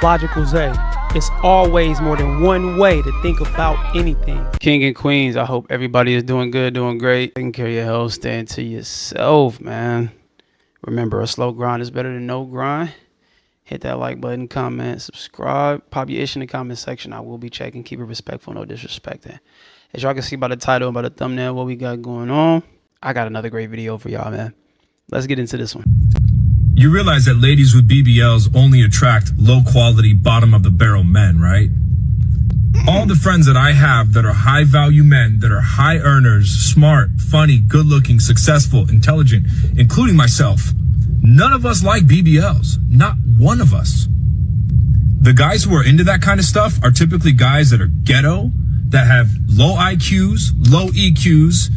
Logical Zay. It's always more than one way to think about anything. King and queens, I hope everybody is doing good, doing great. Taking care of your health, staying to yourself, man. Remember, a slow grind is better than no grind. Hit that like button, comment, subscribe. Pop your issue in the comment section. I will be checking. Keep it respectful, no disrespecting. As y'all can see by the title and by the thumbnail what we got going on, I got another great video for y'all, man. Let's get into this one. You realize that ladies with BBLs only attract low-quality, bottom-of-the-barrel men, right? All the friends that I have that are high-value men, that are high earners, smart, funny, good-looking, successful, intelligent, including myself, none of us like BBLs. Not one of us. The guys who are into that kind of stuff are typically guys that are ghetto, that have low IQs, low EQs,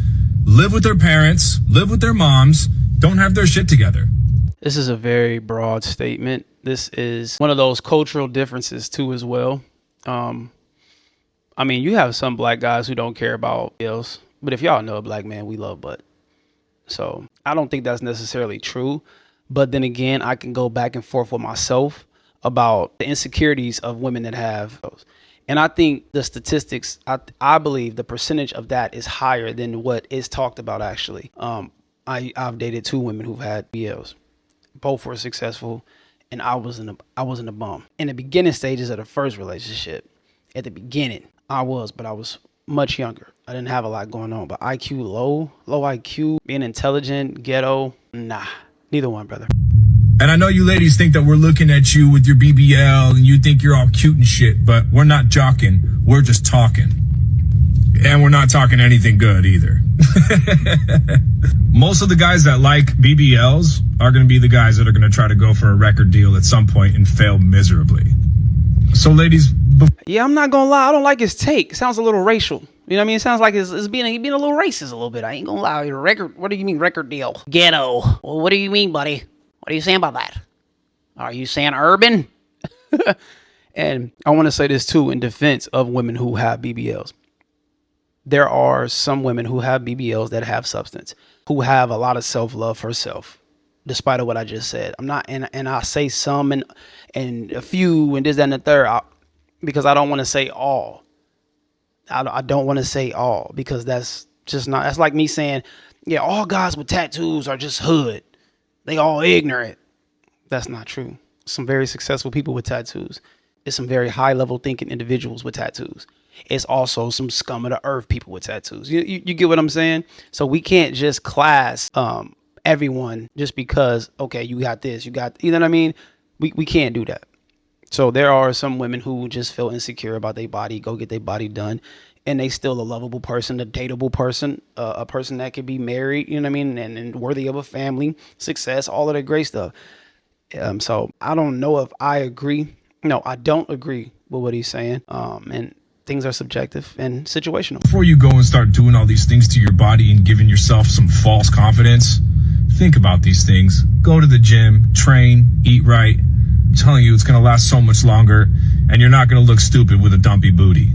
live with their parents, live with their moms, don't have their shit together. This is a very broad statement. This is one of those cultural differences too as well. I mean, you have some black guys who don't care about bills, but if y'all know a black man, we love butt. So I don't think that's necessarily true. But then again, I can go back and forth with myself about the insecurities of women that have those. And I think the statistics, I believe the percentage of that is higher than what is talked about actually. I've dated two women who've had BLs. Both were successful, and I wasn't a bum. In the beginning stages of the first relationship, at the beginning, I was much younger. I didn't have a lot going on, but IQ low IQ, being intelligent, ghetto, nah, neither one, brother. And I know you ladies think that we're looking at you with your BBL and you think you're all cute and shit, but we're not jocking, we're just talking. And we're not talking anything good either. Most of the guys that like BBLs are going to be the guys that are going to try to go for a record deal at some point and fail miserably. So ladies, yeah, I'm not gonna lie, I don't like his take. It sounds a little racial. You know what I mean? It sounds like he's being a little racist a little bit. I ain't gonna lie. What do you mean record deal? Ghetto. Well, what do you mean, buddy? What are you saying about that? Are you saying urban? And I want to say this too in defense of women who have BBLs. There are some women who have BBLs that have substance, who have a lot of self-love for self, despite of what I just said. I'm not, and I say some and a few and this, that, and the third, because I don't want to say all. I don't want to say all because that's just not, that's like me saying, yeah, all guys with tattoos are just hood. They all ignorant. That's not true. Some very successful people with tattoos. It's some very high level thinking individuals with tattoos. It's also some scum of the earth people with tattoos. You get what I'm saying? So we can't just class everyone just because, okay, you got this, you know what I mean? We can't do that. So there are some women who just feel insecure about their body, go get their body done, and they still a lovable person, a dateable person, a person that could be married, you know what I mean, and worthy of a family, success, all of that great stuff. So I don't know if I agree. No, I don't agree with what he's saying. And things are subjective and situational. Before you go and start doing all these things to your body and giving yourself some false confidence, think about these things. Go to the gym, train, eat right. I'm telling you, it's going to last so much longer, and you're not going to look stupid with a dumpy booty.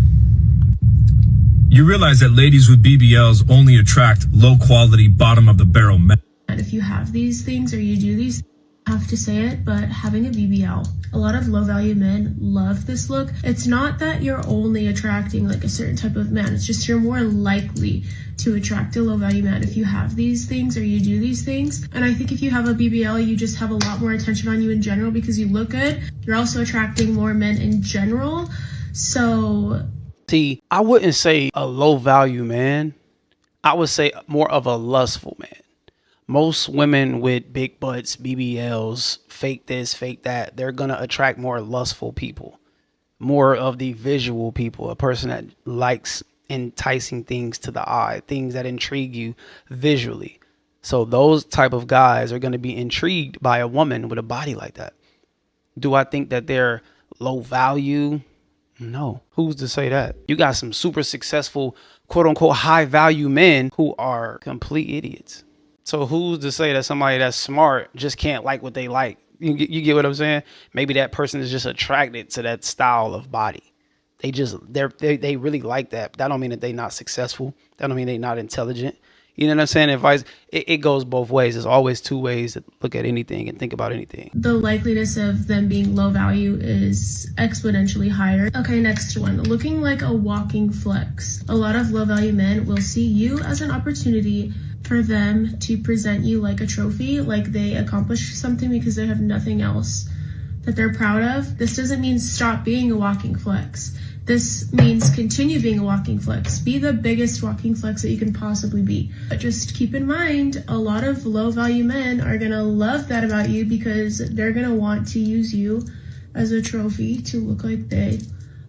You realize that ladies with BBLs only attract low-quality, bottom-of-the-barrel men. And if you have these things or you do these, I have to say it, but having a BBL, a lot of low-value men love this look. It's not that you're only attracting like a certain type of man. It's just you're more likely to attract a low-value man if you have these things or you do these things. And I think if you have a BBL, you just have a lot more attention on you in general because you look good. You're also attracting more men in general. So see, I wouldn't say a low-value man. I would say more of a lustful man. Most women with big butts, BBLs, fake this, fake that, they're going to attract more lustful people, more of the visual people, a person that likes enticing things to the eye, things that intrigue you visually. So those type of guys are going to be intrigued by a woman with a body like that. Do I think that they're low value? No. Who's to say that? You got some super successful, quote unquote, high value men who are complete idiots. So who's to say that somebody that's smart just can't like what they like? You get what I'm saying? Maybe that person is just attracted to that style of body. They really like that. That don't mean that they not successful. That don't mean they not intelligent. You know what I'm saying? Advice, it goes both ways. There's always two ways to look at anything and think about anything. The likeliness of them being low value is exponentially higher. Okay, next one. Looking like a walking flex. A lot of low value men will see you as an opportunity for them to present you like a trophy, like they accomplished something because they have nothing else that they're proud of. This doesn't mean stop being a walking flex. This means continue being a walking flex. Be the biggest walking flex that you can possibly be. But just keep in mind, a lot of low value men are gonna love that about you because they're gonna want to use you as a trophy to look like they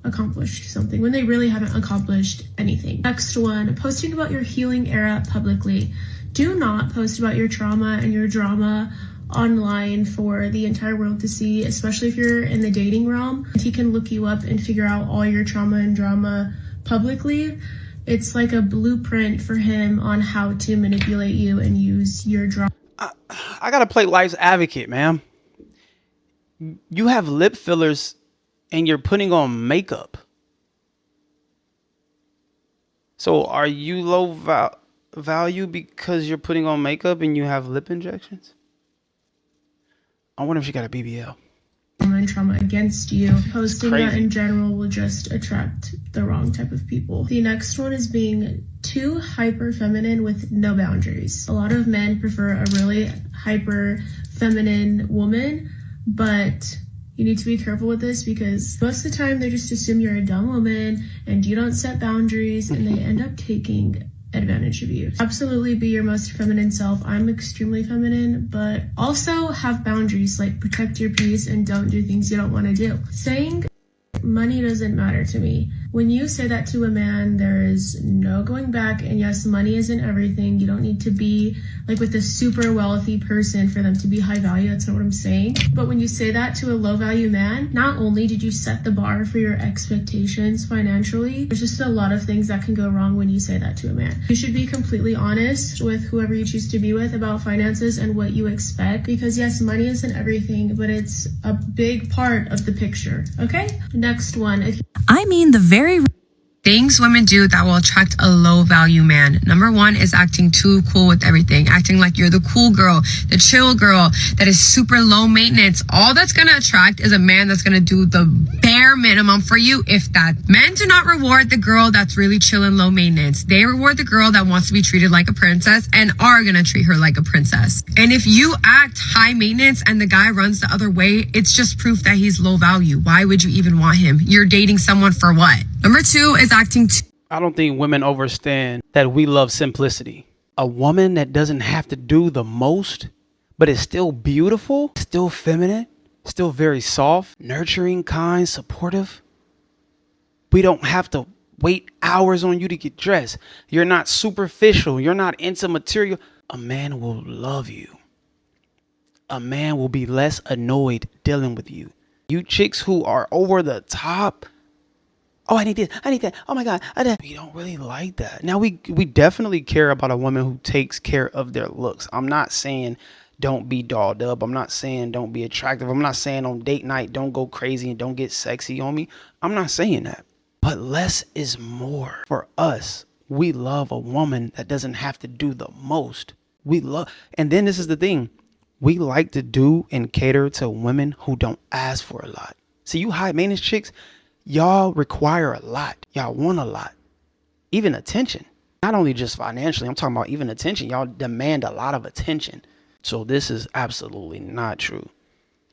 accomplished something when they really haven't accomplished anything. Next one, posting about your healing era publicly. Do not post about your trauma and your drama online for the entire world to see, especially if you're in the dating realm. He can look you up and figure out all your trauma and drama publicly. It's like a blueprint for him on how to manipulate you and use your drama. I gotta play life's advocate, man. You have lip fillers and you're putting on makeup. So are you low value because you're putting on makeup and you have lip injections? I wonder if she got a BBL. And trauma against you. Posting that in general will just attract the wrong type of people. The next one is being too hyper feminine with no boundaries. A lot of men prefer a really hyper feminine woman, but you need to be careful with this because most of the time they just assume you're a dumb woman and you don't set boundaries and they end up taking advantage of you. Absolutely be your most feminine self. I'm extremely feminine, but also have boundaries, like protect your peace and don't do things you don't want to do. Saying money doesn't matter to me. When you say that to a man, there is no going back. And yes, money isn't everything. You don't need to be like with a super wealthy person for them to be high value. That's not what I'm saying. But when you say that to a low value man, not only did you set the bar for your expectations financially, there's just a lot of things that can go wrong when you say that to a man. You should be completely honest with whoever you choose to be with about finances and what you expect. Because yes, money isn't everything, but it's a big part of the picture. Okay? Next one. The very things women do that will attract a low value man. Number one is acting too cool with everything. Acting like you're the cool girl, the chill girl that is super low maintenance. All that's going to attract is a man that's going to do the bare minimum for you, if that. Men do not reward the girl that's really chill and low maintenance. They reward the girl that wants to be treated like a princess and are going to treat her like a princess. And if you act high maintenance and the guy runs the other way, it's just proof that he's low value. Why would you even want him? You're dating someone for what? Number two is acting I don't think women understand that we love simplicity. A woman that doesn't have to do the most, but is still beautiful, still feminine, still very soft, nurturing, kind, supportive. We don't have to wait hours on you to get dressed. You're not superficial. You're not into material. A man will love you. A man will be less annoyed dealing with you. You chicks who are over the top, oh, I need this, I need that, oh my God, we don't really like that. Now, we definitely care about a woman who takes care of their looks. I'm not saying don't be dolled up. I'm not saying don't be attractive. I'm not saying on date night, don't go crazy and don't get sexy on me. I'm not saying that. But less is more. For us, we love a woman that doesn't have to do the most. And then this is the thing. We like to do and cater to women who don't ask for a lot. See, you high maintenance chicks, y'all require a lot. Y'all want a lot. Even attention. Not only just financially, I'm talking about even attention. Y'all demand a lot of attention. So this is absolutely not true.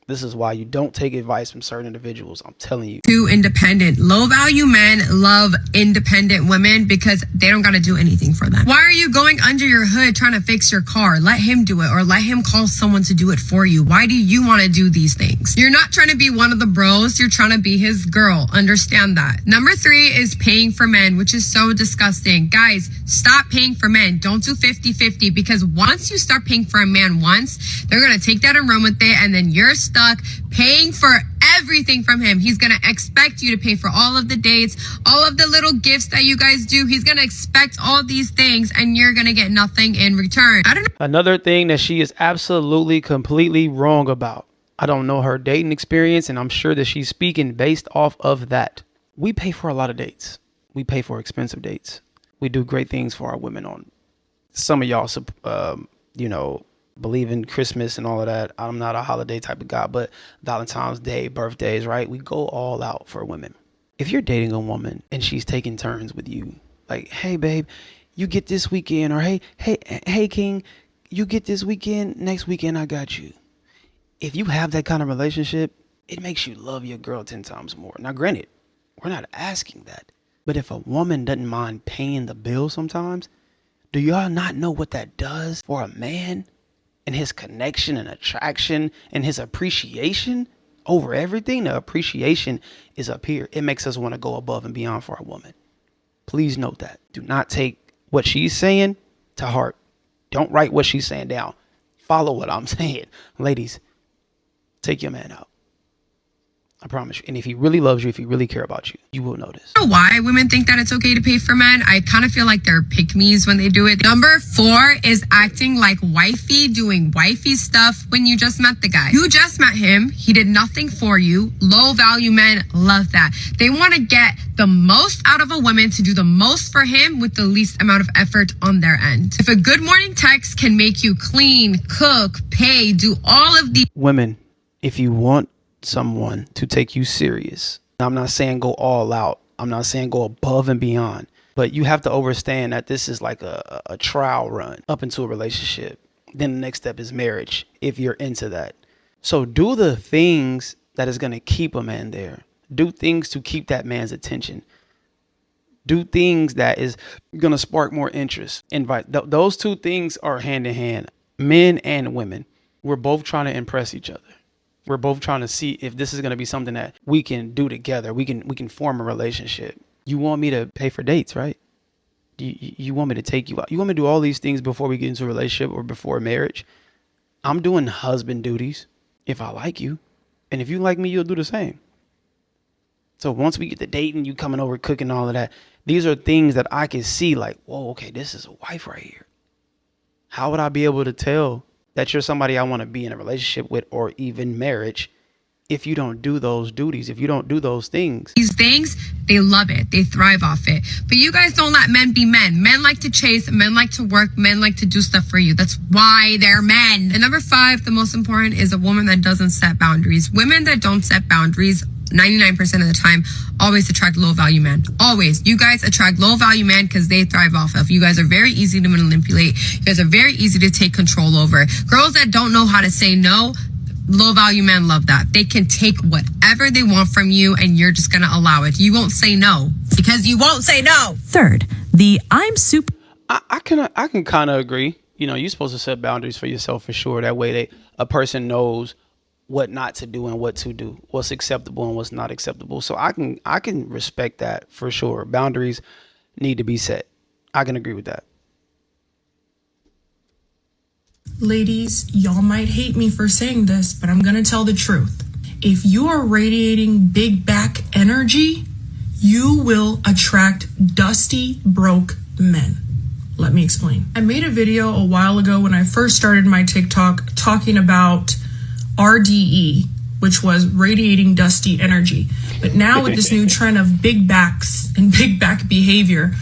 This is why you don't take advice from certain individuals. I'm telling you. Too independent. Low value men love independent women because they don't got to do anything for them. Why are you going under your hood trying to fix your car? Let him do it, or let him call someone to do it for you. Why do you want to do these things? You're not trying to be one of the bros. You're trying to be his girl. Understand that. Number three is paying for men, which is so disgusting. Guys, stop paying for men. Don't do 50-50, because once you start paying for a man once, they're going to take that and run with it, and then you're stuck paying for everything from him. He's going to expect you to pay for all of the dates, all of the little gifts that you guys do. He's going to expect all these things, and you're going to get nothing in return. I don't know. Another thing that she is absolutely, completely wrong about. I don't know her dating experience, and I'm sure that she's speaking based off of that. We pay for a lot of dates. We pay for expensive dates. We do great things for our women on some of y'all, you know, believe in Christmas and all of that. I'm not a holiday type of guy, but Valentine's Day, birthdays, right? We go all out for women. If you're dating a woman and she's taking turns with you, like, hey, babe, you get this weekend, or hey, King, you get this weekend, next weekend I got you. If you have that kind of relationship, it makes you love your girl 10 times more. Now, granted, we're not asking that. But if a woman doesn't mind paying the bill sometimes, do y'all not know what that does for a man and his connection and attraction and his appreciation over everything? The appreciation is up here. It makes us want to go above and beyond for a woman. Please note that. Do not take what she's saying to heart. Don't write what she's saying down. Follow what I'm saying. Ladies, take your man out. I promise you. And if he really loves you, if he really care about you, you will notice. I don't know why women think that it's okay to pay for men. I kind of feel like they're pick-me's when they do it. Number 4 is acting like wifey, doing wifey stuff when you just met the guy. You just met him. He did nothing for you. Low value men love that. They want to get the most out of a woman to do the most for him with the least amount of effort on their end. If a good morning text can make you clean, cook, pay, do all of the women, if you want someone to take you serious, I'm not saying go all out, I'm not saying go above and beyond, but you have to understand that this is like a trial run up into a relationship. Then the next step is marriage, if you're into that. So do the things that is going to keep a man there. Do things to keep that man's attention. Do things that is going to spark more interest. Those two things are hand in hand. Men and women, we're both trying to impress each other. We're both trying to see if this is going to be something that we can do together. We can form a relationship. You want me to pay for dates, right? You want me to take you out. You want me to do all these things before we get into a relationship or before marriage. I'm doing husband duties if I like you. And if you like me, you'll do the same. So once we get to dating, you coming over, cooking, all of that, these are things that I can see like, whoa, okay, this is a wife right here. How would I be able to tell that you're somebody I want to be in a relationship with or even marriage if you don't do those duties, if you don't do those things? These things, they love it. They thrive off it. But you guys don't let men be men. Men like to chase, men like to work, men like to do stuff for you. That's why they're men. And number 5, the most important, is a woman that doesn't set boundaries. Women that don't set boundaries 99% of the time always attract low value men. Always. You guys attract low value men because they thrive off of. You guys are very easy to manipulate. You guys are very easy to take control over. Girls that don't know how to say no, low value men love that. They can take whatever they want from you and you're just going to allow it. You won't say no because you won't say no. Third, the I'm super. I can kind of agree. You know, you're supposed to set boundaries for yourself for sure. That way a person knows what not to do and what to do, what's acceptable and what's not acceptable. So I can respect that for sure. Boundaries need to be set. I can agree with that. Ladies, y'all might hate me for saying this, but I'm going to tell the truth. If you are radiating big back energy, you will attract dusty, broke men. Let me explain. I made a video a while ago when I first started my TikTok talking about RDE, which was radiating dusty energy. But now with this new trend of big backs and big back behavior,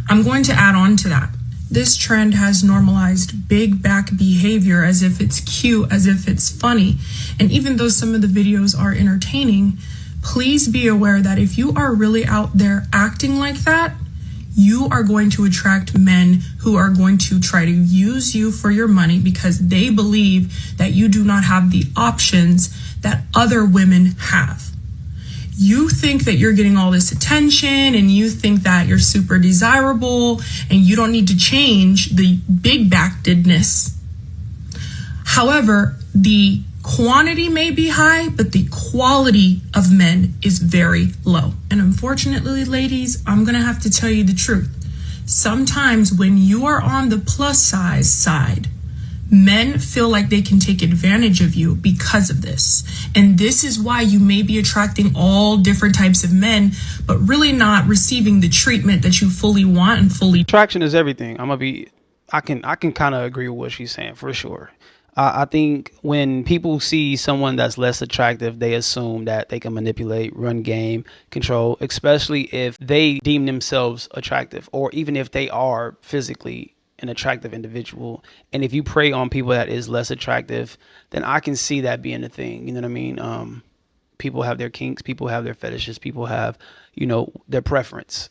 I'm going to add on to that. This trend has normalized big back behavior as if it's cute, as if it's funny. And even though some of the videos are entertaining, please be aware that if you are really out there acting like that, you are going to attract men who are going to try to use you for your money because they believe that you do not have the options that other women have. You think that you're getting all this attention and you think that you're super desirable and you don't need to change the big backedness. However, the quantity may be high, but the quality of men is very low. And unfortunately, ladies, I'm going to have to tell you the truth. Sometimes when you are on the plus size side, men feel like they can take advantage of you because of this. And this is why you may be attracting all different types of men, but really not receiving the treatment that you fully want and fully. Attraction is everything. I can kind of agree with what she's saying for sure. I think when people see someone that's less attractive, they assume that they can manipulate, run game, control, especially if they deem themselves attractive or even if they are physically an attractive individual. And if you prey on people that is less attractive, then I can see that being a thing. You know what I mean? People have their kinks, people have their fetishes, people have, their preference.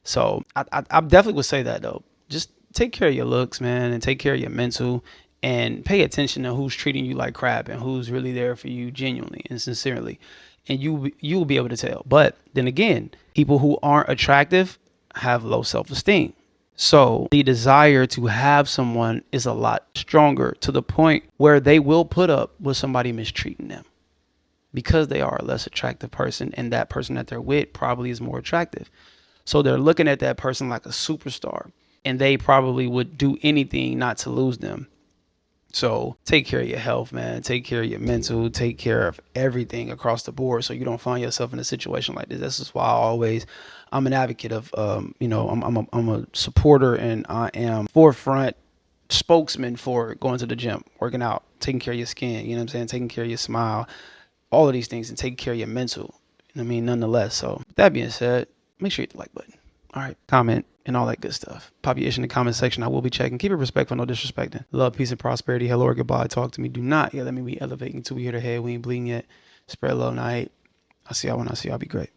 So I definitely would say that though. Just take care of your looks, man, and take care of your mental, and pay attention to who's treating you like crap and who's really there for you genuinely and sincerely. And you'll be able to tell. But then again, people who aren't attractive have low self-esteem. So the desire to have someone is a lot stronger, to the point where they will put up with somebody mistreating them because they are a less attractive person, and that person that they're with probably is more attractive. So they're looking at that person like a superstar, and they probably would do anything not to lose them. So take care of your health, man. Take care of your mental. Take care of everything across the board, so you don't find yourself in a situation like this. This is why I'm an advocate of, I'm a supporter, and I am forefront spokesman for going to the gym, working out, taking care of your skin. You know what I'm saying? Taking care of your smile, all of these things, and taking care of your mental. You know what I mean? Nonetheless. So with that being said, make sure you hit the like button. All right, comment and all that good stuff. Pop your issue in the comment section. I will be checking. Keep it respectful, no disrespecting. Love, peace, and prosperity. Hello or goodbye. Talk to me. Do not yell at me. We elevating until we hit our head. We ain't bleeding yet. Spread love, not hate. I'll see y'all when I see y'all. Be great.